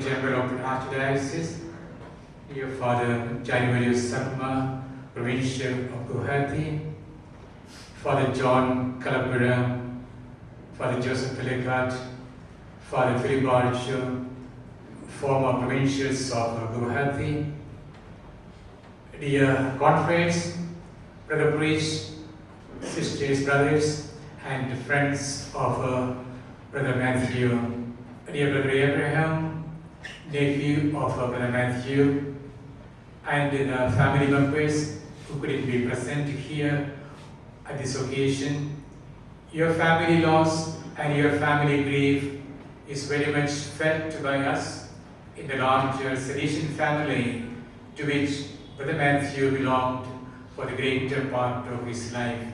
General of the Archdiocese, dear Father January Sakma, Provincial of Guwahati, Father John Calabura, Father Joseph Pelegat, Father Philip Archer, former provincials of Guwahati, dear confrères, brother priests, sisters, brothers, and friends of Brother Matthew, dear Brother Abraham, nephew of Brother Matthew, and the family members who couldn't be present here at this occasion. Your family loss and your family grief is very much felt by us in the larger Salesian family to which Brother Matthew belonged for the greater part of his life.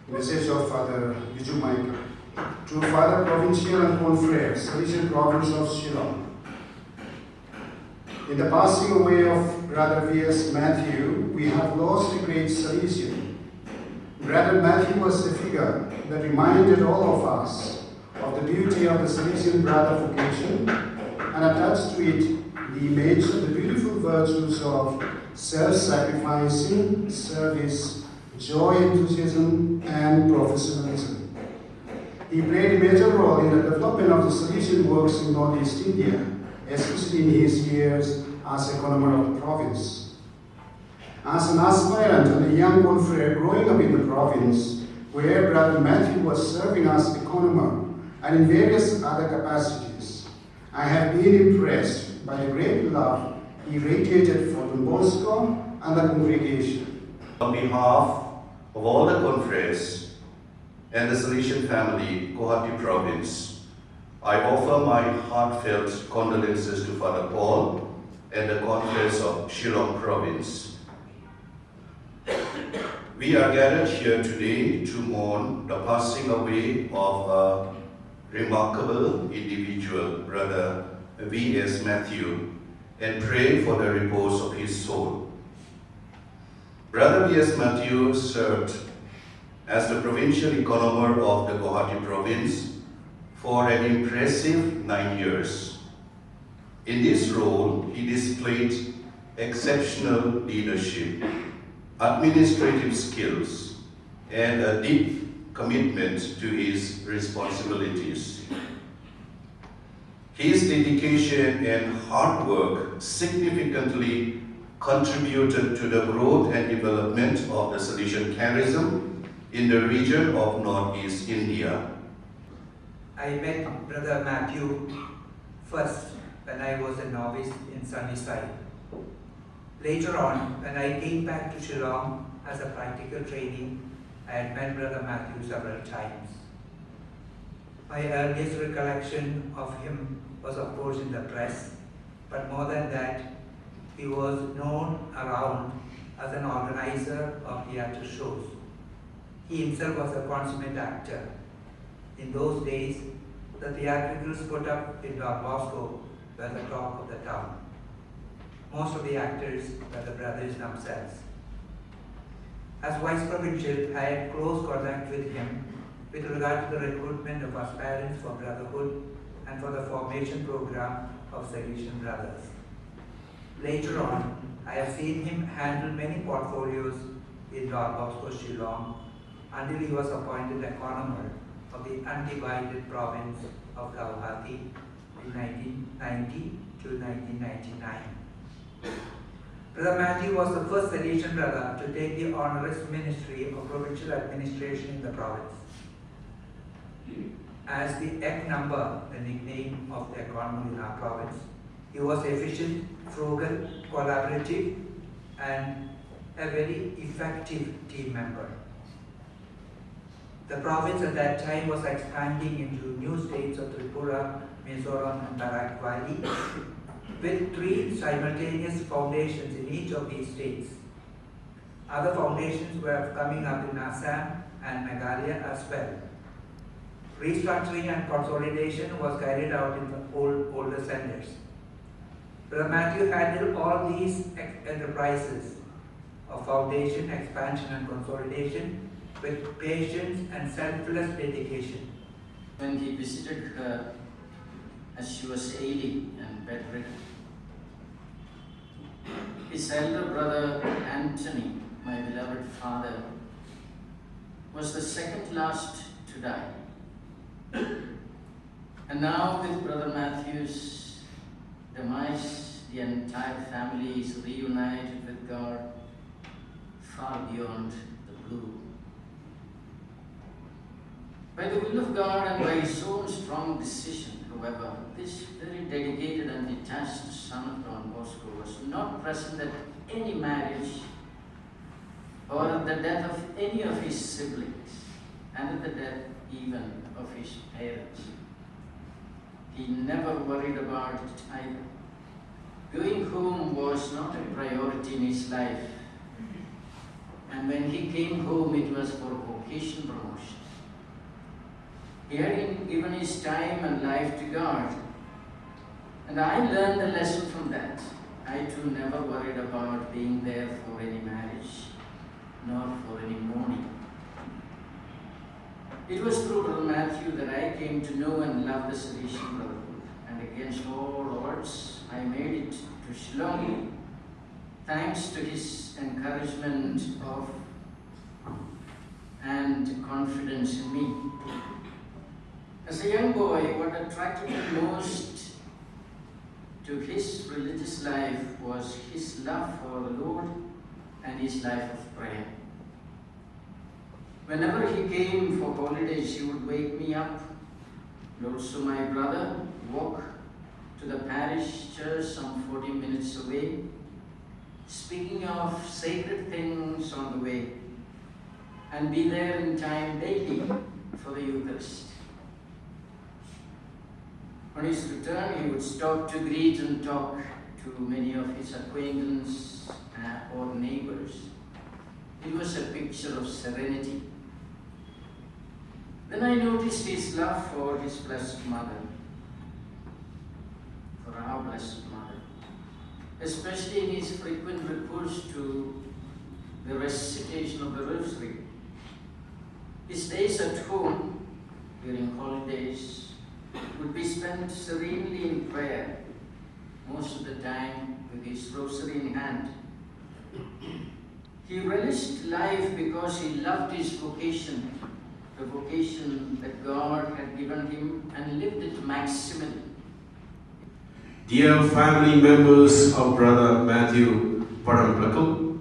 Message of Father Viju Michael. To Father Provincial and Confrere, Salesian Province of Shillong. In the passing away of Brother V.S. Matthew, we have lost a great Salesian. Brother Matthew was a figure that reminded all of us of the beauty of the Salesian brother vocation and attached to it the image of the beautiful virtues of self-sacrificing, service, joy, enthusiasm, and professionalism. He played a major role in the development of the Salesian works in Northeast India, especially in his years as economer of the province. As an aspirant and a young confrere growing up in the province, where Brother Matthew was serving as economer and in various other capacities, I have been impressed by the great love he radiated for Don Bosco and the congregation. On behalf of all the confreres and the Salesian family, Guwahati Province, I offer my heartfelt condolences to Father Paul and the confreres of Shillong Province. We are gathered here today to mourn the passing away of a remarkable individual, Brother V.S. Matthew, and pray for the repose of his soul. Brother V.S. Matthew served as the provincial economer of the Guwahati Province for an impressive 9 years. In this role, he displayed exceptional leadership, administrative skills, and a deep commitment to his responsibilities. His dedication and hard work significantly contributed to the growth and development of the Salesian charism in the region of Northeast India. I met Brother Matthew first when I was a novice in Sunnyside. Later on, when I came back to Shillong as a practical trainee, I had met Brother Matthew several times. My earliest recollection of him was of course in the press, but more than that, he was known around as an organizer of theatre shows. He himself was a consummate actor. In those days, the theatricals put up in Don Bosco were the talk of the town. Most of the actors were the brothers themselves. As Vice Provincial, I had close contact with him with regard to the recruitment of aspirants for brotherhood and for the formation program of Salesian Brothers. Later on, I have seen him handle many portfolios in Don Bosco, Shillong, until he was appointed economer of the undivided province of Guwahati in 1990 to 1999. Brother Matthew was the first Salesian brother to take the honoris ministry of provincial administration in the province. As the egg number, the nickname of the economy in our province, he was efficient, frugal, collaborative, and a very effective team member. The province at that time was expanding into new states of Tripura, Mizoram, and Barak Valley, with 3 simultaneous foundations in each of these states. Other foundations were coming up in Assam and Meghalaya as well. Restructuring and consolidation was carried out in the older centers. Brother Matthew handled all these enterprises of foundation, expansion, and consolidation with patience and selfless dedication. When he visited her as she was ailing and bedridden, his elder brother Anthony, my beloved father, was the second last to die. And now with Brother Matthew's demise, the entire family is reunited with God far beyond the blue. By the will of God and by his own strong decision, however, this very dedicated and detached son of Don Bosco was not present at any marriage or at the death of any of his siblings, and at the death even of his parents. He never worried about it either. Going home was not a priority in his life, and when he came home it was for vocation promotion. He had given his time and life to God, and I learned a lesson from that. I too never worried about being there for any marriage, nor for any mourning. It was through Brother Matthew that I came to know and love the Salesian Brotherhood, and against all odds, I made it to Shillong, thanks to his encouragement of and confidence in me. As a young boy, what attracted me most to his religious life was his love for the Lord and his life of prayer. Whenever he came for holidays, he would wake me up, and also my brother, walk to the parish church some 40 minutes away, speaking of sacred things on the way, and be there in time daily for the Eucharist. On his return, he would stop to greet and talk to many of his acquaintances or neighbors. It was a picture of serenity. Then I noticed his love for his Blessed Mother, for our Blessed Mother, especially in his frequent recourse to the recitation of the Rosary. His days at home during holidays would be spent serenely in prayer, most of the time with his rosary in hand. He relished life because he loved his vocation, the vocation that God had given him, and lived it maximally. Dear family members of Brother Matthew Varamplakal,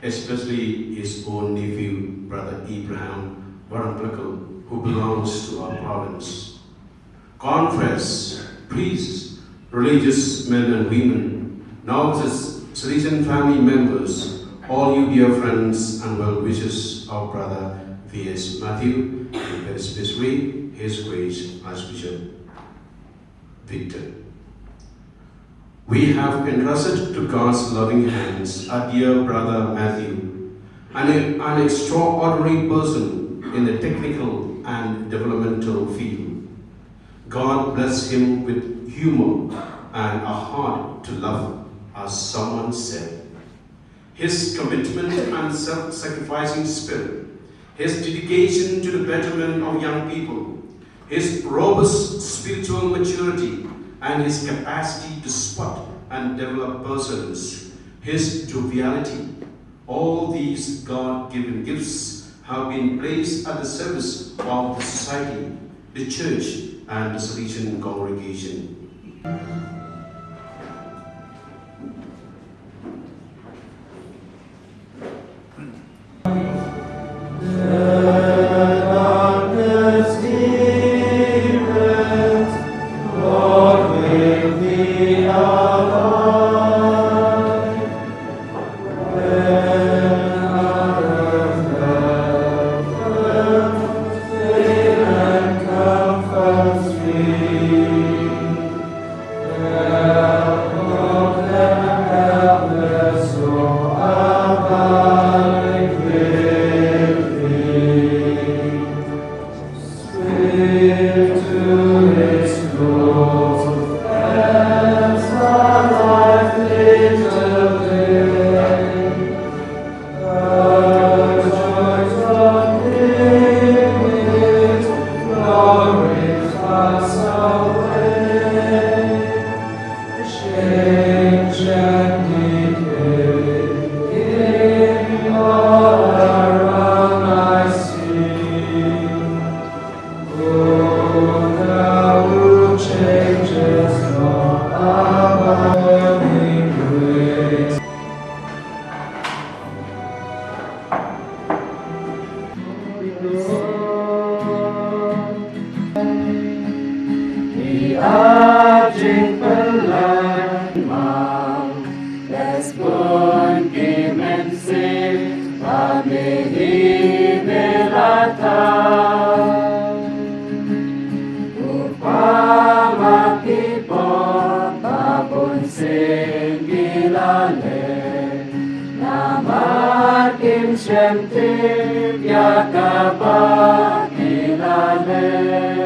especially his own nephew, Brother Abraham Varamplakal, who belongs to our province. Confreres, priests, religious men and women, novices, Salesian family members, all you dear friends and well wishers of Brother V.S. Matthew, and especially his Grace Archbishop Victor. We have entrusted to God's loving hands our dear Brother Matthew, an extraordinary person in the technical and developmental field. God bless him with humor and a heart to love, as someone said. His commitment and self-sacrificing spirit, his dedication to the betterment of young people, his robust spiritual maturity, and his capacity to spot and develop persons, his joviality, all these God-given gifts have been placed at the service of the society, the church, and the Salesian congregation. Di ajing pelanmang les pun kimensi pamihi belata upama kipo babun sing gilale namar kim syemtib yakaba gilale